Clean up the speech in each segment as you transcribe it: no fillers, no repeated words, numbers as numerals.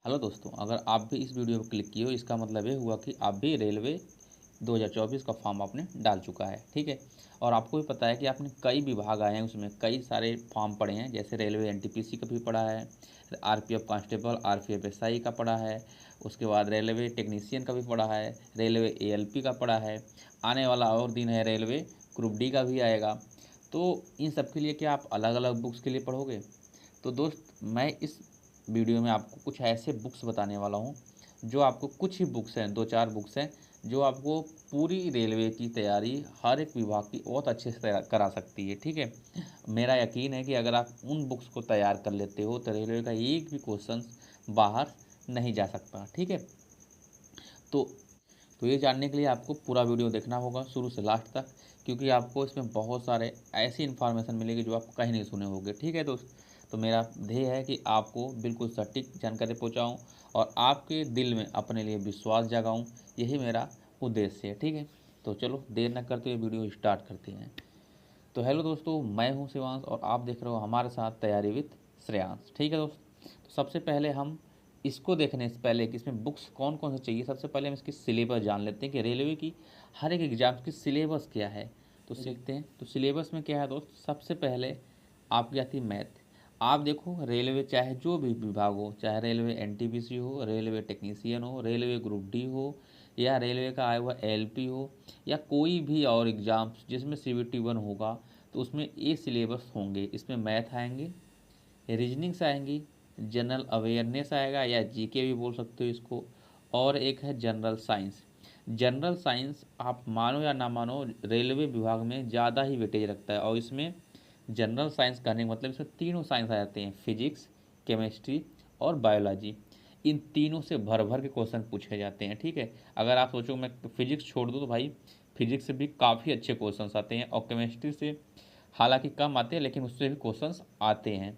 Hello दोस्तों, अगर आप भी इस वीडियो पर क्लिक किए हो इसका मतलब ये हुआ कि आप भी रेलवे 2024 का फॉर्म आपने डाल चुका है। ठीक है। और आपको भी पता है कि आपने कई विभाग आए हैं, उसमें कई सारे फॉर्म पड़े हैं। जैसे रेलवे एनटीपीसी का भी पड़ा है, आरपीएफ कांस्टेबल, आरपीएफ एसआई का पड़ा है, उसके बाद रेलवे टेक्नीशियन का भी पड़ा है, रेलवे एएलपी का पड़ा है। आने वाला और दिन है रेलवे ग्रुप डी का भी आएगा। तो इन सब के लिए क्या आप अलग अलग बुक्स के लिए पढ़ोगे? तो दोस्त, मैं इस वीडियो में आपको कुछ ऐसे बुक्स बताने वाला हूँ जो आपको, कुछ ही बुक्स हैं, 2-4 बुक्स हैं जो आपको पूरी रेलवे की तैयारी हर एक विभाग की बहुत अच्छे से तैयार करा सकती है। ठीक है। मेरा यकीन है कि अगर आप उन बुक्स को तैयार कर लेते हो तो रेलवे का एक भी क्वेश्चन बाहर नहीं जा सकता। ठीक है। तो तो ये जानने के लिए आपको पूरा वीडियो देखना होगा शुरू से लास्ट तक, क्योंकि आपको इसमें बहुत सारे ऐसी इन्फॉर्मेशन मिलेगी जो आप कहीं नहीं सुने होंगे। ठीक है दोस्त। तो मेरा ध्येय है कि आपको बिल्कुल सटीक जानकारी पहुंचाऊं और आपके दिल में अपने लिए विश्वास जगाऊं। यही मेरा उद्देश्य है। ठीक है। तो चलो देर न करते हुए वीडियो स्टार्ट करते हैं। तो हेलो दोस्तों, मैं हूं शिवांश और आप देख रहे हो हमारे साथ तैयारी विद श्रेयांश। ठीक है दोस्त। तो सबसे पहले हम इसको देखने से पहले कि इसमें बुक्स कौन कौन से चाहिए, सबसे पहले हम इसकी सिलेबस जान लेते हैं कि रेलवे की हर एक एग्जाम की सिलेबस क्या है। तो सीखते हैं। तो सिलेबस में क्या है दोस्त, सबसे पहले आपकी आती है मैथ। आप देखो, रेलवे चाहे जो भी विभाग हो, चाहे रेलवे एनटीपीसी हो, रेलवे टेक्नीशियन हो, रेलवे ग्रुप डी हो, या रेलवे का आया हुआ एलपी हो, या कोई भी और एग्ज़ाम्स जिसमें सीवीटी 1 होगा, तो उसमें ये सिलेबस होंगे। इसमें मैथ आएंगे, रीजनिंग्स आएंगी, जनरल अवेयरनेस आएगा या जीके भी बोल सकते हो इसको, और एक है जनरल साइंस। जनरल साइंस आप मानो या ना मानो रेलवे विभाग में ज़्यादा ही वेटेज रखता है। और इसमें जनरल साइंस कहने का मतलब इसमें तीनों साइंस आ जाते हैं, फिजिक्स, केमिस्ट्री और बायोलॉजी। इन तीनों से भर भर के क्वेश्चन पूछे जाते हैं। ठीक है। अगर आप सोचो मैं फिजिक्स छोड़ दूँ तो भाई फिजिक्स से भी काफ़ी अच्छे क्वेश्चंस आते हैं, और केमिस्ट्री से हालांकि कम आते हैं लेकिन उससे भी क्वेश्चंस आते हैं।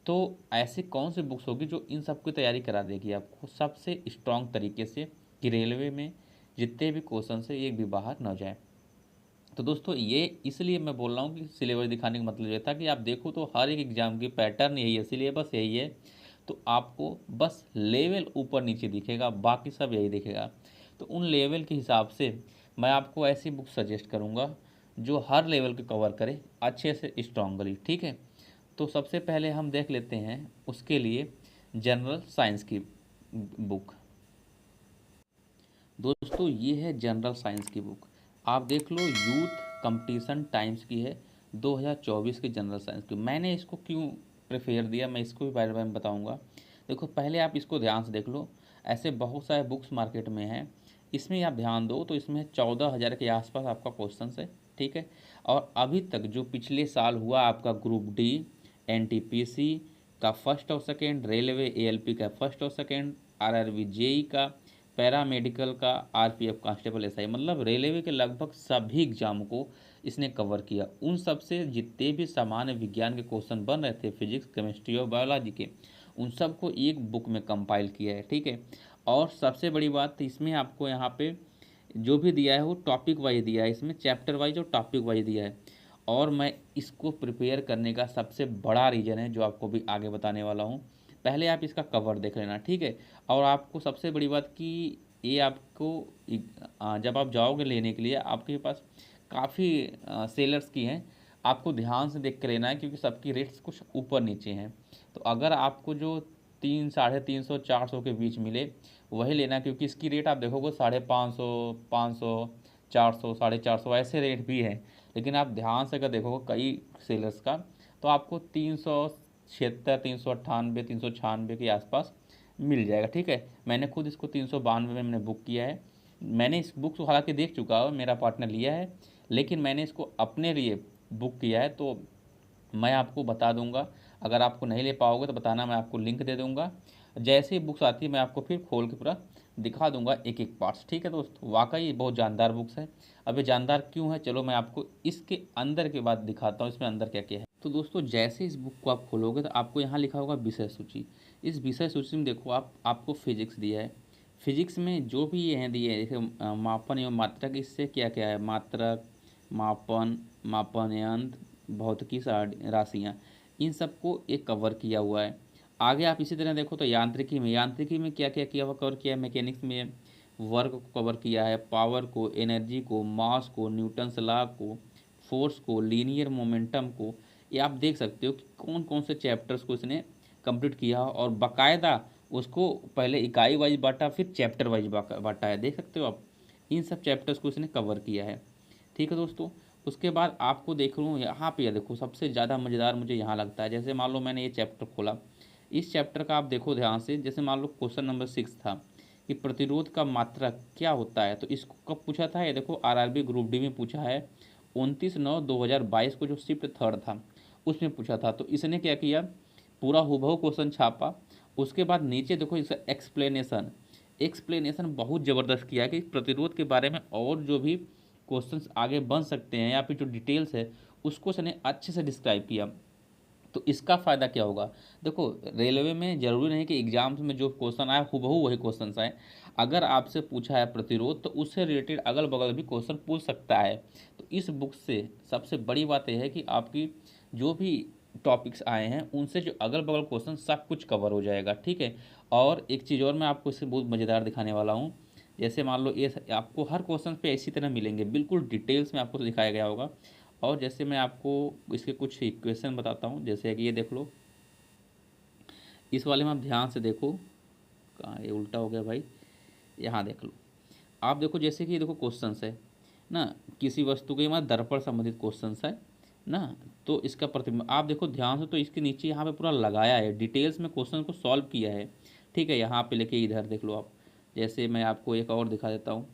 तो ऐसी कौन सी बुक्स होगी जो इन सब की तैयारी करा देगी आपको सबसे स्ट्रॉन्ग तरीके से, कि रेलवे में जितने भी क्वेश्चन है एक भी बाहर न जाए। तो दोस्तों, ये इसलिए मैं बोल रहा हूँ कि सिलेबस दिखाने का मतलब ये था कि आप देखो तो हर एक एग्जाम की पैटर्न यही है, सिलेबस यही है। तो आपको बस लेवल ऊपर नीचे दिखेगा, बाकी सब यही दिखेगा। तो उन लेवल के हिसाब से मैं आपको ऐसी बुक सजेस्ट करूँगा जो हर लेवल को कवर करे अच्छे से स्ट्रॉन्गली। ठीक है। तो सबसे पहले हम देख लेते हैं उसके लिए जनरल साइंस की बुक। दोस्तों, ये है जनरल साइंस की बुक। आप देख लो, यूथ कंपटीशन टाइम्स की है, 2024 की जनरल साइंस की। मैंने इसको क्यों प्रेफर दिया, मैं इसको भी बारे में बताऊंगा। देखो, पहले आप इसको ध्यान से देख लो। ऐसे बहुत सारे बुक्स मार्केट में हैं, इसमें आप ध्यान दो तो इसमें 14,000 के आसपास आपका क्वेश्चन है। ठीक है। और अभी तक जो पिछले साल हुआ आपका ग्रुप डी, एनटीपीसी का फर्स्ट और सेकेंड, रेलवे एएलपी का फर्स्ट और सेकेंड, आरआरबी जेई का, पैरामेडिकल का, आरपीएफ कांस्टेबल एसआई, मतलब रेलवे के लगभग सभी एग्जाम को इसने कवर किया। उन सब से जितने भी सामान्य विज्ञान के क्वेश्चन बन रहे थे, फिजिक्स, केमिस्ट्री और बायोलॉजी के, उन सब को एक बुक में कंपाइल किया है। ठीक है। और सबसे बड़ी बात, इसमें आपको यहाँ पे जो भी दिया है वो टॉपिक वाइज दिया है, इसमें चैप्टर वाइज और टॉपिक वाइज दिया है। और मैं इसको प्रिपेयर करने का सबसे बड़ा रीज़न है जो आपको भी आगे बताने वाला हूँ। पहले आप इसका कवर देख लेना। ठीक है। और आपको सबसे बड़ी बात कि ये आपको जब आप जाओगे लेने के लिए, आपके पास काफ़ी सेलर्स की हैं, आपको ध्यान से देख कर लेना है, क्योंकि सबकी रेट्स कुछ ऊपर नीचे हैं। तो अगर आपको जो 300, 350, 400 के बीच मिले वही लेना, क्योंकि इसकी रेट आप देखोगे 550, 500, 400, 450 ऐसे रेट भी है। लेकिन आप ध्यान से अगर देखोगे कई सेलर्स का, तो आपको 376, 398, 396 के आसपास मिल जाएगा। ठीक है। मैंने खुद इसको 392 में मैंने बुक किया है। मैंने इस बुक को हालांकि देख चुका हूँ, मेरा पार्टनर लिया है, लेकिन मैंने इसको अपने लिए बुक किया है। तो मैं आपको बता दूंगा, अगर आपको नहीं ले पाओगे तो बताना, मैं आपको लिंक दे दूंगा। जैसे ही बुक्स आती है मैं आपको फिर खोल के पूरा दिखा दूंगा एक एक पार्ट्स। ठीक है दोस्त, वाकई ये बहुत जानदार बुक्स है। अब ये जानदार क्यों है, चलो मैं आपको इसके अंदर के बाद दिखाता हूँ इसमें अंदर क्या क्या है। तो दोस्तों, जैसे इस बुक को आप खोलोगे तो आपको यहाँ लिखा होगा विषय सूची। इस विषय सूची में देखो, आपको फिजिक्स दिया है। फिजिक्स में जो भी ये हैं दिए हैं, जैसे मापन एवं मात्रक, इससे क्या क्या है, मात्रक, मापन, मापन यंत्र, भौतिकी राशियाँ, इन सबको एक कवर किया हुआ है। आगे आप इसी तरह देखो तो यांत्रिकी में क्या क्या किया हुआ कवर किया है, मैकेनिक्स में वर्क को कवर किया है, पावर को, एनर्जी को, मास को, न्यूटन्स लॉ को, फोर्स को, लीनियर मोमेंटम को। ये आप देख सकते हो कि कौन कौन से चैप्टर्स को इसने कंप्लीट किया और बाकायदा उसको पहले इकाई वाइज बांटा फिर चैप्टर वाइज बांटा है, देख सकते हो आप। इन सब चैप्टर्स को इसने कवर किया है। ठीक है दोस्तों, उसके बाद आपको देख लूँ यहाँ पे, देखो सबसे ज़्यादा मज़ेदार मुझे यहाँ लगता है। जैसे मान लो मैंने ये चैप्टर खोला, इस चैप्टर का आप देखो ध्यान से। जैसे मान लो क्वेश्चन नंबर 6 था कि प्रतिरोध का मात्रक क्या होता है, तो इसको कब पूछा था, ये देखो आरआरबी ग्रुप डी में पूछा है 29/9/2022 को, जो शिफ्ट थर्ड था उसमें पूछा था। तो इसने क्या किया, पूरा हुबहू क्वेश्चन छापा। उसके बाद नीचे देखो इसका एक्सप्लेनेशन बहुत ज़बरदस्त किया है कि प्रतिरोध के बारे में और जो भी क्वेश्चंस आगे बन सकते हैं या फिर जो डिटेल्स है उसको उसने अच्छे से डिस्क्राइब किया। तो इसका फ़ायदा क्या होगा, देखो रेलवे में ज़रूरी नहीं कि एग्जाम्स में जो क्वेश्चन आए हुबहू वही क्वेश्चन आए। अगर आपसे पूछा है प्रतिरोध तो उससे रिलेटेड अगल बगल भी क्वेश्चन पूछ सकता है। तो इस बुक से सबसे बड़ी बात यह है कि आपकी जो भी टॉपिक्स आए हैं उनसे जो अगल बगल क्वेश्चन सब कुछ कवर हो जाएगा। ठीक है, और एक चीज़ और मैं आपको इससे बहुत मज़ेदार दिखाने वाला हूँ। जैसे मान लो ये आपको हर क्वेश्चन पे इसी तरह मिलेंगे, बिल्कुल डिटेल्स में आपको दिखाया गया होगा। और जैसे मैं आपको इसके कुछ इक्वेशन बताता हूँ, जैसे कि ये देख लो, इस वाले में आप ध्यान से देखो, कहाँ ये उल्टा हो गया भाई, यहाँ देख लो। आप देखो जैसे कि ये देखो क्वेश्चंस है ना, किसी वस्तु के हमारे दर्पण संबंधित क्वेश्चंस है ना, तो इसका प्रतिबिंब आप देखो ध्यान से, तो इसके नीचे यहाँ पे पूरा लगाया है, डिटेल्स में क्वेश्चन को सॉल्व किया है। ठीक है, यहाँ पे लेके इधर देख लो आप। जैसे मैं आपको एक और दिखा देता हूँ,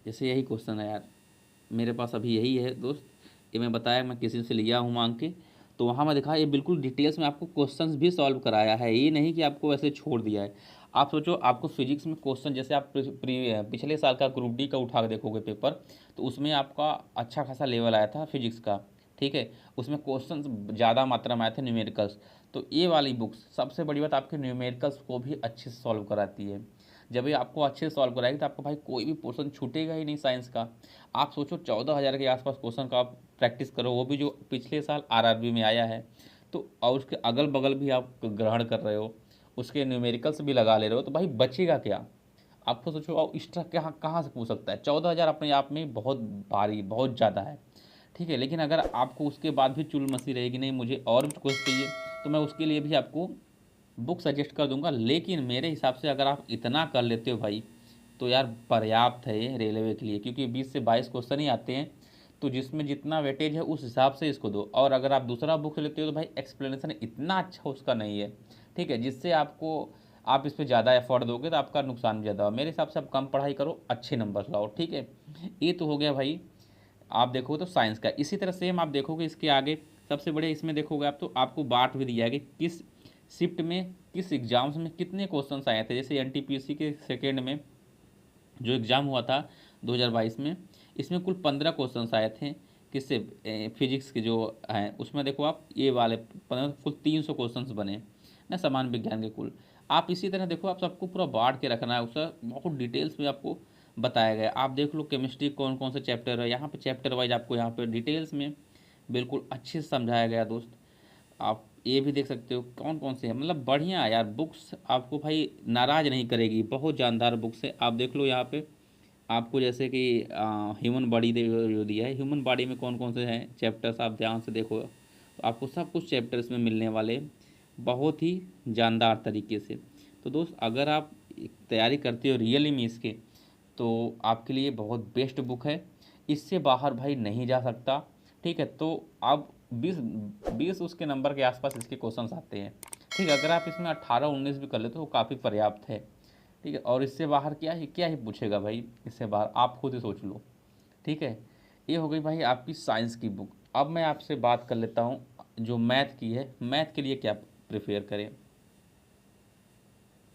जैसे यही क्वेश्चन है यार, मेरे पास अभी यही है दोस्त, ये मैं बताया मैं किसी से लिया हूँ मांग के। तो वहाँ मैं दिखा, ये बिल्कुल डिटेल्स में आपको क्वेश्चंस भी सॉल्व कराया है, ये नहीं कि आपको ऐसे छोड़ दिया है। आप सोचो आपको फिजिक्स में क्वेश्चन, जैसे आप पिछले साल का ग्रुप डी का उठा के देखोगे पेपर, तो उसमें आपका अच्छा खासा लेवल आया था फिजिक्स का। ठीक है, उसमें क्वेश्चन ज़्यादा मात्रा में आए थे न्यूमेरिकल्स। तो ये वाली बुक्स सबसे बड़ी बात आपके न्यूमेरिकल्स को भी अच्छे से सॉल्व कराती है। जब ये आपको अच्छे से सॉल्व कराएगी तो आपको भाई कोई भी पोर्शन छूटेगा ही नहीं साइंस का। आप सोचो 14,000 के आसपास क्वेश्चन का आप प्रैक्टिस करो, वो भी जो पिछले साल आरआरबी में आया है। तो और उसके अगल बगल भी आप ग्रहण कर रहे हो, उसके न्यूमेरिकल्स भी लगा ले रहे हो, तो भाई बचेगा क्या। आपको सोचो और एक्स्ट्रा कहाँ कहाँ से पूछ सकता है। 14,000 अपने आप में बहुत भारी, बहुत ज़्यादा है। ठीक है, लेकिन अगर आपको उसके बाद भी चुल मसी रहेगी नहीं मुझे और भी कुछ चाहिए, तो मैं उसके लिए भी आपको बुक सजेस्ट कर दूंगा। लेकिन मेरे हिसाब से अगर आप इतना कर लेते हो भाई, तो यार पर्याप्त है ये रेलवे के लिए, क्योंकि 20 से 22 क्वेश्चन ही आते हैं। तो जिसमें जितना वेटेज है उस हिसाब से इसको दो। और अगर आप दूसरा बुक लेते हो तो भाई एक्सप्लेनेशन इतना अच्छा उसका नहीं है। ठीक है, जिससे आपको आप इस पर ज़्यादा एफर्ट दोगे तो आपका नुकसान ज़्यादा हो। मेरे हिसाब से आप कम पढ़ाई करो, अच्छे नंबर लाओ। ठीक है, ये तो हो गया भाई आप देखो तो साइंस का। इसी तरह सेम आप देखोगे इसके आगे सबसे बड़े इसमें देखोगे आप, तो आपको बांट भी दिया है कि किस शिफ्ट में किस एग्जाम्स में कितने क्वेश्चंस आए थे। जैसे एनटीपीसी के सेकेंड में जो एग्ज़ाम हुआ था 2022 में, इसमें कुल 15 क्वेश्चंस आए थे। किससे, फिजिक्स के जो हैं उसमें देखो आप, ये वाले 15 कुल 300 क्वेश्चंस बने ना, सामान्य विज्ञान के कुल। आप इसी तरह देखो, आप सबको पूरा बांट के रखना है, उसका बहुत डिटेल्स में आपको बताया गया। आप देख लो केमिस्ट्री कौन कौन से चैप्टर है, यहाँ पे चैप्टर वाइज आपको यहाँ पे डिटेल्स में बिल्कुल अच्छे से समझाया गया दोस्त। आप ये भी देख सकते हो कौन कौन से हैं, मतलब बढ़िया यार बुक्स, आपको भाई नाराज़ नहीं करेगी, बहुत जानदार बुक्स है। आप देख लो यहाँ पे आपको जैसे कि ह्यूमन बॉडी जो दिया है, ह्यूमन बॉडी में कौन कौन से हैं चैप्टर्स, आप ध्यान से देखो तो आपको सब कुछ चैप्टर्स में मिलने वाले हैं, बहुत ही जानदार तरीके से। तो दोस्त अगर आप तैयारी करते हो रियली में इसके, तो आपके लिए बहुत बेस्ट बुक है, इससे बाहर भाई नहीं जा सकता। ठीक है, तो आप 20 उसके नंबर के आसपास इसके क्वेश्चंस आते हैं। ठीक है, अगर आप इसमें 18-19 भी कर लेते हो तो काफ़ी पर्याप्त है। ठीक है, और इससे बाहर क्या ही पूछेगा भाई, इससे बाहर आप खुद ही सोच लो। ठीक है, ये हो गई भाई आपकी साइंस की बुक। अब मैं आपसे बात कर लेता हूँ जो मैथ की है, मैथ के लिए क्या प्रिफेयर करें।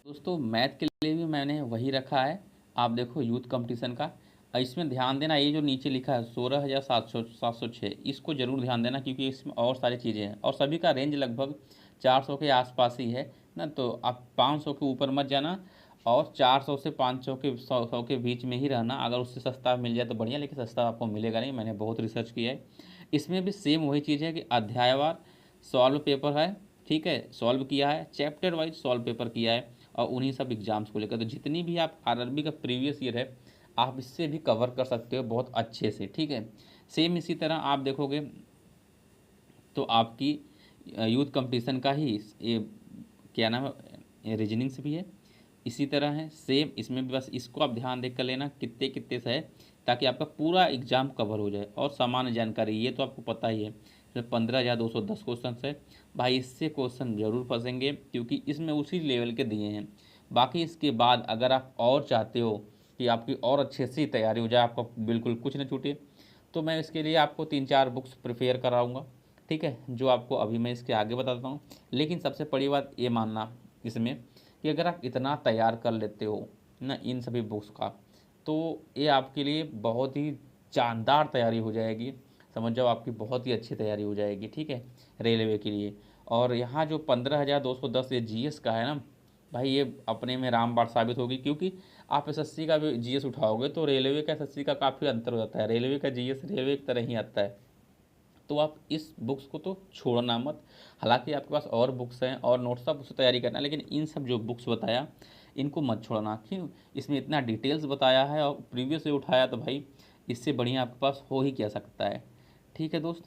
दोस्तों मैथ के लिए भी मैंने वही रखा है, आप देखो यूथ कंपटीशन का। इसमें ध्यान देना, ये जो नीचे लिखा है 16,706, इसको ज़रूर ध्यान देना, क्योंकि इसमें और सारी चीज़ें हैं और सभी का रेंज लगभग 400 के आसपास ही है ना। तो आप 500 के ऊपर मत जाना, और 400 से 500 के 100 के बीच में ही रहना। अगर उससे सस्ता मिल जाए तो बढ़िया, लेकिन सस्ता आपको मिलेगा नहीं, मैंने बहुत रिसर्च किया है। इसमें भी सेम वही चीज़ है कि अध्यायवार सॉल्व पेपर है, ठीक है, सॉल्व किया है, चैप्टर वाइज सॉल्व पेपर किया है, और उन्हीं सब एग्जाम्स को लेकर तो जितनी भी आप आरआरबी का प्रीवियस ईयर है आप इससे भी कवर कर सकते हो बहुत अच्छे से, ठीक है। सेम इसी तरह आप देखोगे तो आपकी यूथ कंपटीशन का ही ये क्या नाम है, रीजनिंग से भी है, इसी तरह है सेम, इसमें भी बस इसको आप ध्यान देख कर लेना कितने कितने से है, ताकि आपका पूरा एग्जाम कवर हो जाए। और सामान्य जानकारी ये तो आपको पता ही है, इसमें 15,210 क्वेश्चन है भाई, इससे क्वेश्चन जरूर फंसेंगे क्योंकि इसमें उसी लेवल के दिए हैं। बाकी इसके बाद अगर आप और चाहते हो कि आपकी और अच्छे से तैयारी हो जाए, आपका बिल्कुल कुछ न छूटे, तो मैं इसके लिए आपको 3-4 बुक्स प्रिपेयर कराऊंगा, ठीक है, जो आपको अभी मैं इसके आगे बताता हूँ। लेकिन सबसे बड़ी बात ये मानना इसमें कि अगर आप इतना तैयार कर लेते हो ना इन सभी बुक्स का, तो ये आपके लिए बहुत ही जानदार तैयारी हो जाएगी, समझ जाओ आपकी बहुत ही अच्छी तैयारी हो जाएगी, ठीक है, रेलवे के लिए। और यहाँ जो 15,210 ये जीएस का है ना भाई, ये अपने में रामबाण साबित होगी, क्योंकि आप एसएससी का भी जीएस उठाओगे तो रेलवे का एसएससी का काफ़ी अंतर हो जाता है, रेलवे का जीएस रेलवे की तरह ही आता है। तो आप इस बुक्स को तो छोड़ना मत। हालांकि आपके पास और बुक्स हैं और नोट्स आप उससे तैयारी करना, लेकिन इन सब जो बुक्स बताया इनको मत छोड़ना। क्यों? इसमें इतना डिटेल्स बताया है और प्रीवियस से उठाया, तो भाई इससे बढ़िया आपके पास हो ही क्या सकता है, ठीक है दोस्त।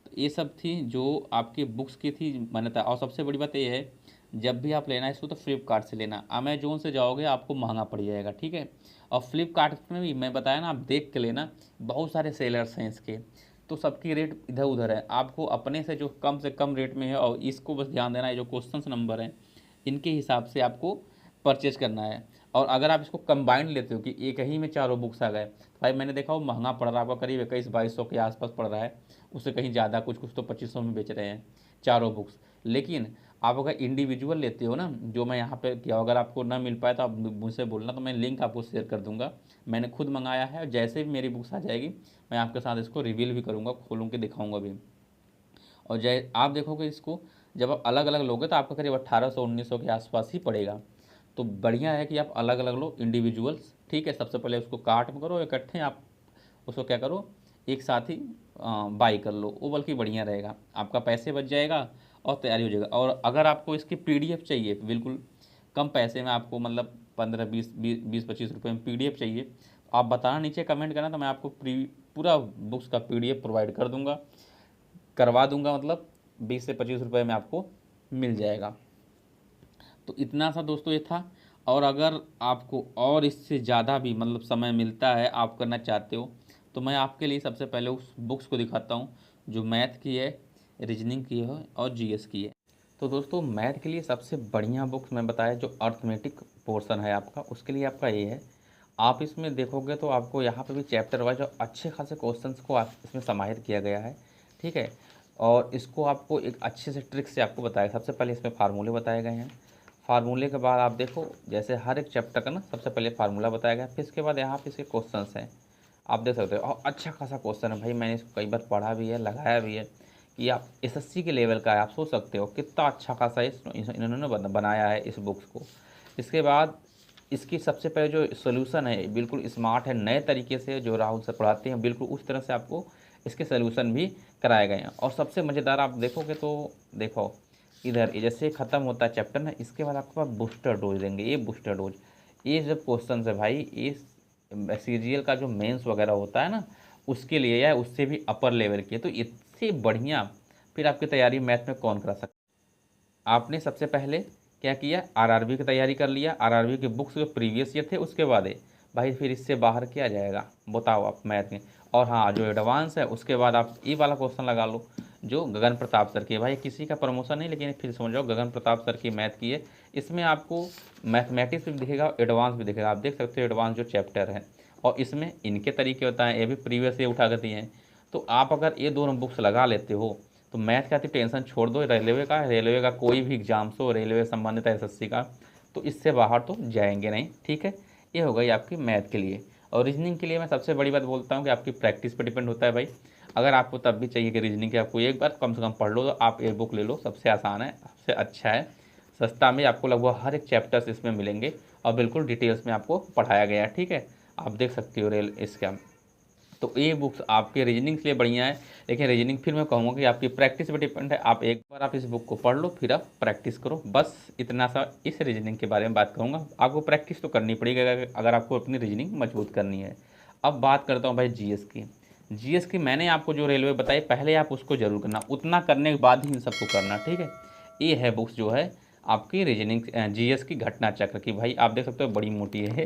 तो ये सब थी जो आपकी बुक्स की थी मान्यता। और सबसे बड़ी बात ये है, जब भी आप लेना है इसको तो फ्लिपकार्ट से लेना, अमेजोन से जाओगे आपको महंगा पड़ जाएगा, ठीक है। और फ्लिपकार्ट में भी मैं बताया ना, आप देख के लेना, बहुत सारे सेलर्स हैं इसके, तो सबकी रेट इधर उधर है, आपको अपने से कम रेट में है, और इसको बस ध्यान देना है जो क्वेश्चन नंबर हैं इनके हिसाब से आपको परचेज करना है। और अगर आप इसको कंबाइंड लेते हो कि एक ही में चारों बुक्स आ गए, तो भाई मैंने देखा वो महंगा पड़ रहा है आपका, करीब 21-2200 के आसपास पड़ रहा है, उससे कहीं ज़्यादा, कुछ कुछ तो 2500 में बेच रहे हैं चारों बुक्स। लेकिन आप अगर इंडिविजुअल लेते हो ना, जो मैं यहाँ पे किया, अगर आपको ना मिल पाए तो आप मुझसे बोलना, तो मैं लिंक आपको शेयर कर दूंगा। मैंने खुद मंगाया है, और जैसे भी मेरी बुक्स आ जाएगी मैं आपके साथ इसको रिवील भी करूँगा, खोलूँ के दिखाऊँगा भी। और जय आप देखोगे इसको, जब आप अलग अलग लोगे तो आपका करीब 1800-1900 के आसपास ही पड़ेगा। तो बढ़िया है कि आप अलग अलग लो इंडिविजुअल्स, ठीक है। सबसे पहले उसको कार्ट में करो, इकट्ठे आप उसको क्या करो, एक साथ ही बाई कर लो, वो बल्कि बढ़िया रहेगा, आपका पैसे बच जाएगा और तैयारी हो जाएगा। और अगर आपको इसकी पीडीएफ चाहिए बिल्कुल कम पैसे में, आपको मतलब 15-20-25 रुपये में पीडीएफ चाहिए, तो आप बताना नीचे कमेंट करना, तो मैं आपको पूरा बुक्स का पीडीएफ प्रोवाइड कर दूंगा, करवा दूंगा, मतलब 20 से 25 रुपये में आपको मिल जाएगा। तो इतना सा दोस्तों ये था। और अगर आपको और इससे ज़्यादा भी मतलब समय मिलता है, आप करना चाहते हो, तो मैं आपके लिए सबसे पहले उस बुक्स को दिखाता हूँ जो मैथ की है, रीजनिंग की है और जीएस की है। तो दोस्तों मैथ के लिए सबसे बढ़िया बुक्स मैं बताया, जो अर्थमेटिक पोर्शन है आपका, उसके लिए आपका ये है। आप इसमें देखोगे तो आपको यहाँ पे भी चैप्टर वाइज और अच्छे खासे क्वेश्चंस को आप इसमें समाहित किया गया है, ठीक है। और इसको आपको एक अच्छे से ट्रिक से आपको बताया, सबसे पहले इसमें फार्मूले बताए गए हैं, फार्मूले के बाद आप देखो जैसे हर एक चैप्टर का ना सबसे पहले फार्मूला बताया गया, फिर इसके बाद यहाँ पे इसके क्वेश्चंस हैं, आप देख सकते हो। और अच्छा खासा क्वेश्चन है भाई, मैंने इसको कई बार पढ़ा भी है, लगाया भी है, कि आप एसएससी के लेवल का है, आप सोच सकते हो कितना अच्छा खासा इन्होंने बनाया है इस बुक्स को। इसके बाद इसकी सबसे पहले जो सोल्यूशन है बिल्कुल स्मार्ट है, नए तरीके से जो राहुल सर पढ़ाते हैं बिल्कुल उस तरह से आपको इसके सोल्यूशन भी कराए गए हैं। और सबसे मज़ेदार आप देखोगे तो देखो इधर ये जैसे ख़त्म होता है चैप्टर ना, इसके बाद आपके पास बूस्टर डोज देंगे, ये बूस्टर डोज, ये जब क्वेश्चन है भाई, ये सीरियल का जो मेंस वगैरह होता है ना उसके लिए या उससे भी अपर लेवल की है, तो इससे बढ़िया फिर आपकी तैयारी मैथ में कौन करा सकता। आपने सबसे पहले क्या किया, आरआरबी की तैयारी कर लिया, आरआरबी के बुक्स जो प्रीवियस ईयर थे उसके बाद भाई फिर इससे बाहर क्या जाएगा बताओ आप मैथ में। और हाँ जो एडवांस है उसके बाद आप ये वाला क्वेश्चन लगा लो जो गगन प्रताप सर की है, भाई किसी का प्रमोशन नहीं, लेकिन फिर समझ जाओ गगन प्रताप सर की मैथ की है। इसमें आपको मैथमेटिक्स भी दिखेगा, एडवांस भी दिखेगा, आप देख सकते हो एडवांस जो चैप्टर है, और इसमें इनके तरीके होता है, ये भी प्रीवियस ये उठा कर दिए हैं। तो आप अगर ये दोनों बुक्स लगा लेते हो तो मैथ का तो टेंशन छोड़ दो, रेलवे का कोई भी एग्जाम्स हो, रेलवे संबंधित एसएससी का, तो इससे बाहर तो जाएंगे नहीं, ठीक है। ये हो गई आपकी मैथ के लिए। और रीजनिंग के लिए मैं सबसे बड़ी बात बोलता हूँ कि आपकी प्रैक्टिस पर डिपेंड होता है भाई। अगर आपको तब भी चाहिए कि रीजनिंग की आपको एक बार कम से कम पढ़ लो, तो आप ये बुक ले लो, सबसे आसान है, सबसे अच्छा है, सस्ता में आपको लगभग हर एक चैप्टर्स इसमें मिलेंगे और बिल्कुल डिटेल्स में आपको पढ़ाया गया है, ठीक है। आप देख सकते हो रेल इसका तो ये बुक्स आपके रीजनिंग के लिए बढ़िया है, लेकिन रीजनिंग फिर मैं कहूँगा कि आपकी प्रैक्टिस पे डिपेंड है। आप एक बार आप इस बुक को पढ़ लो, फिर आप प्रैक्टिस करो, बस इतना सा इस रीजनिंग के बारे में बात करूँगा। आपको प्रैक्टिस तो करनी पड़ेगी अगर आपको अपनी रीजनिंग मजबूत करनी है। अब बात करता हूँ भाई जीएस की। जीएस की मैंने आपको जो रेलवे बताई, पहले आप उसको जरूर करना, उतना करने के बाद ही इन सबको करना, ठीक है। ये है बुक्स जो है आपकी रीजनिंग जीएस की घटना चक्र की। भाई आप देख सकते हो बड़ी मोटी है,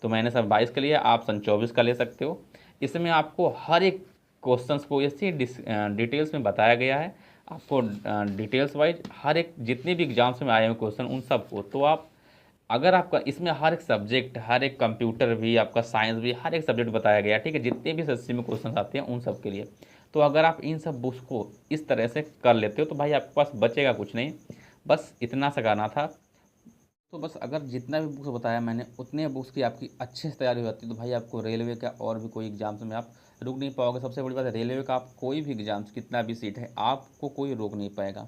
तो मैंने सब 22 का लिया, आप सन 24 का ले सकते हो। इसमें आपको हर एक क्वेश्चंस को ऐसे डिटेल्स में बताया गया है, आपको डिटेल्स वाइज हर एक जितने भी एग्जाम्स में आए हुए क्वेश्चन उन सबको। तो आप अगर आपका इसमें हर एक सब्जेक्ट, हर एक कंप्यूटर भी, आपका साइंस भी, हर एक सब्जेक्ट बताया गया है, ठीक है, जितने भी एसएससी में क्वेश्चन आते हैं उन सब के लिए। तो अगर आप इन सब बुक्स को इस तरह से कर लेते हो तो भाई आपके पास बचेगा कुछ नहीं, बस इतना सा करना था। तो बस अगर जितना भी बुक्स बताया मैंने उतने बुक्स की आपकी अच्छे से तैयारी हो जाती है तो भाई आपको रेलवे का और भी कोई एग्जाम्स में आप रुक नहीं पाओगे। सबसे बड़ी बात है रेलवे का, आप कोई भी एग्जाम्स कितना भी सीट है आपको कोई रोक नहीं पाएगा।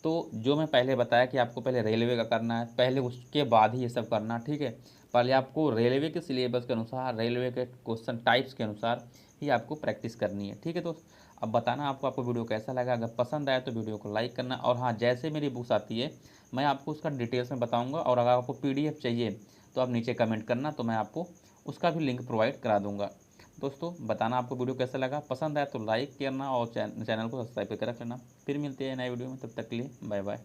तो जो मैं पहले बताया कि आपको पहले रेलवे का करना है, पहले उसके बाद ही ये सब करना, ठीक है। पहले आपको रेलवे के सिलेबस के अनुसार, रेलवे के क्वेश्चन टाइप्स के अनुसार ही आपको प्रैक्टिस करनी है, ठीक है। तो अब बताना आपको वीडियो कैसा लगा, अगर पसंद आया तो वीडियो को लाइक करना। और हाँ, जैसे मेरी बुक्स आती है मैं आपको उसका डिटेल्स में बताऊँगा, और अगर आपको पीडीएफ चाहिए तो आप नीचे कमेंट करना, तो मैं आपको उसका भी लिंक प्रोवाइड करा दूँगा। दोस्तों बताना आपको वीडियो कैसा लगा, पसंद आया तो लाइक करना और चैनल को सब्सक्राइब करके रख लेना। फिर मिलते हैं नए वीडियो में, तब तक के लिए बाय बाय।